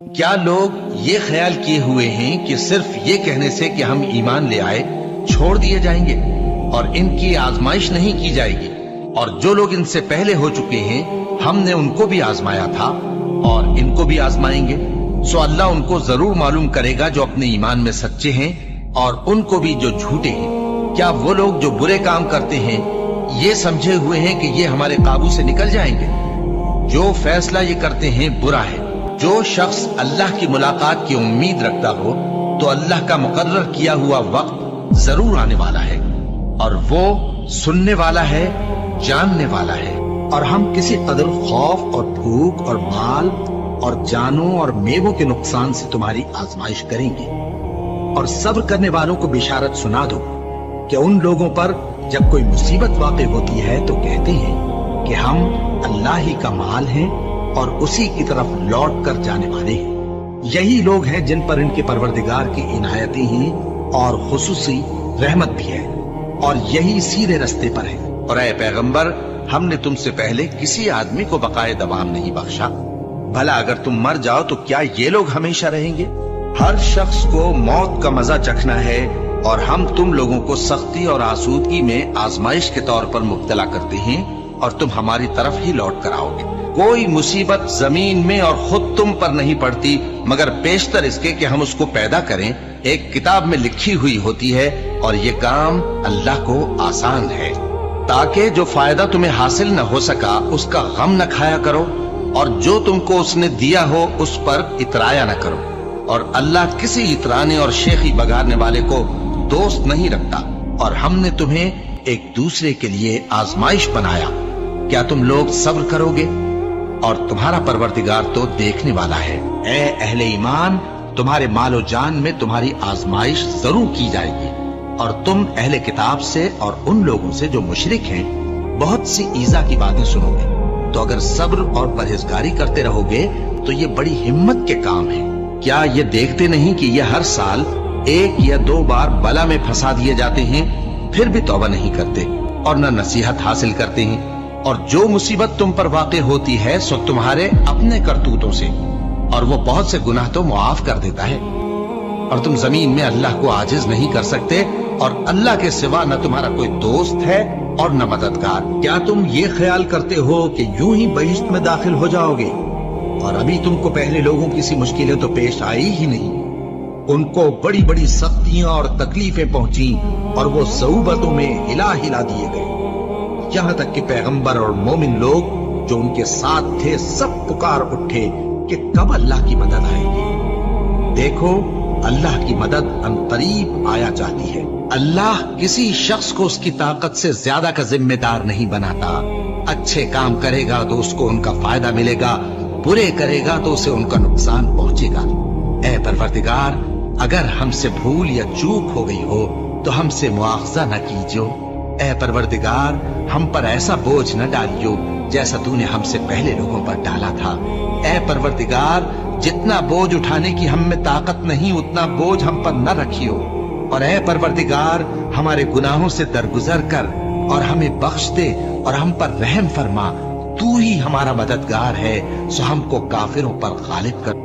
کیا لوگ یہ خیال کیے ہوئے ہیں کہ صرف یہ کہنے سے کہ ہم ایمان لے آئے چھوڑ دیے جائیں گے اور ان کی آزمائش نہیں کی جائے گی؟ اور جو لوگ ان سے پہلے ہو چکے ہیں ہم نے ان کو بھی آزمایا تھا اور ان کو بھی آزمائیں گے، سو اللہ ان کو ضرور معلوم کرے گا جو اپنے ایمان میں سچے ہیں اور ان کو بھی جو جھوٹے ہیں۔ کیا وہ لوگ جو برے کام کرتے ہیں یہ سمجھے ہوئے ہیں کہ یہ ہمارے قابو سے نکل جائیں گے؟ جو فیصلہ یہ کرتے ہیں برا ہے۔ جو شخص اللہ کی ملاقات کی امید رکھتا ہو تو اللہ کا مقرر کیا ہوا وقت ضرور آنے والا ہے، اور وہ سننے والا ہے، جاننے والا ہے۔ اور ہم کسی قدر خوف اور بھوک اور مال اور جانوں اور میووں کے نقصان سے تمہاری آزمائش کریں گے، اور صبر کرنے والوں کو بشارت سنا دو کہ ان لوگوں پر جب کوئی مصیبت واقع ہوتی ہے تو کہتے ہیں کہ ہم اللہ ہی کا مال ہیں اور اسی کی طرف لوٹ کر جانے والے ہیں۔ یہی لوگ ہیں جن پر ان کے پروردگار کی عنایتیں ہیں اور خصوصی رحمت بھی ہے، اور یہی سیدھے رستے پر ہے۔ اور اے پیغمبر، ہم نے تم سے پہلے کسی آدمی کو بقائے دوام نہیں بخشا، بھلا اگر تم مر جاؤ تو کیا یہ لوگ ہمیشہ رہیں گے؟ ہر شخص کو موت کا مزہ چکھنا ہے، اور ہم تم لوگوں کو سختی اور آسودگی میں آزمائش کے طور پر مبتلا کرتے ہیں، اور تم ہماری طرف ہی لوٹ کر آؤ گے۔ کوئی مصیبت زمین میں اور خود تم پر نہیں پڑتی مگر بیشتر اس کے کہ ہم اس کو پیدا کریں ایک کتاب میں لکھی ہوئی ہوتی ہے، اور یہ کام اللہ کو آسان ہے، تاکہ جو فائدہ تمہیں حاصل نہ ہو سکا اس کا غم نہ کھایا کرو، اور جو تم کو اس نے دیا ہو اس پر اترایا نہ کرو۔ اور اللہ کسی اترانے اور شیخی بگاڑنے والے کو دوست نہیں رکھتا، اور ہم نے تمہیں ایک دوسرے کے لیے آزمائش بنایا، کیا تم لوگ صبر کرو گے؟ اور تمہارا پروردگار تو دیکھنے والا ہے۔ اے اہل ایمان، تمہارے مال و جان میں تمہاری آزمائش ضرور کی جائے گی، اور تم اہل کتاب سے اور ان لوگوں سے جو مشرک ہیں بہت سی ایذا کی باتیں سنو گے، تو اگر صبر اور پرہیزگاری کرتے رہو گے تو یہ بڑی ہمت کے کام ہے۔ کیا یہ دیکھتے نہیں کہ یہ ہر سال 1 یا 2 بار بلا میں پھنسا دیے جاتے ہیں، پھر بھی توبہ نہیں کرتے اور نہ نصیحت حاصل کرتے ہیں؟ اور جو مصیبت تم پر واقع ہوتی ہے سو تمہارے اپنے کرتوتوں سے، اور وہ بہت سے گناہ تو معاف کر دیتا ہے۔ اور تم زمین میں اللہ کو عاجز نہیں کر سکتے، اور اللہ کے سوا نہ تمہارا کوئی دوست ہے اور نہ مددگار۔ کیا تم یہ خیال کرتے ہو کہ یوں ہی بہشت میں داخل ہو جاؤ گے، اور ابھی تم کو پہلے لوگوں کی سی مشکلیں تو پیش آئی ہی نہیں؟ ان کو بڑی بڑی سختیاں اور تکلیفیں پہنچیں، اور وہ صعوبتوں میں ہلا ہلا دیے گئے، یہاں تک کہ پیغمبر اور مومن لوگ جو ان کے ساتھ تھے سب پکار اٹھے کہ کب اللہ کی مدد آئے گی۔ دیکھو، اللہ کی مدد عنقریب آیا چاہتی ہے۔ اللہ کسی شخص کو اس کی طاقت سے زیادہ کا ذمہ دار نہیں بناتا۔ اچھے کام کرے گا تو اس کو ان کا فائدہ ملے گا، برے کرے گا تو اسے ان کا نقصان پہنچے گا۔ اے پروردگار، اگر ہم سے بھول یا چوک ہو گئی ہو تو ہم سے مواخذہ نہ کیجو۔ اے پروردگار، ہم پر ایسا بوجھ نہ ڈالیو جیسا تو نے ہم سے پہلے لوگوں پر ڈالا تھا۔ اے پروردگار، جتنا بوجھ اٹھانے کی ہم میں طاقت نہیں اتنا بوجھ ہم پر نہ رکھیو، اور اے پروردگار، ہمارے گناہوں سے درگزر کر اور ہمیں بخش دے اور ہم پر رحم فرما۔ تو ہی ہمارا مددگار ہے، سو ہم کو کافروں پر غالب کر۔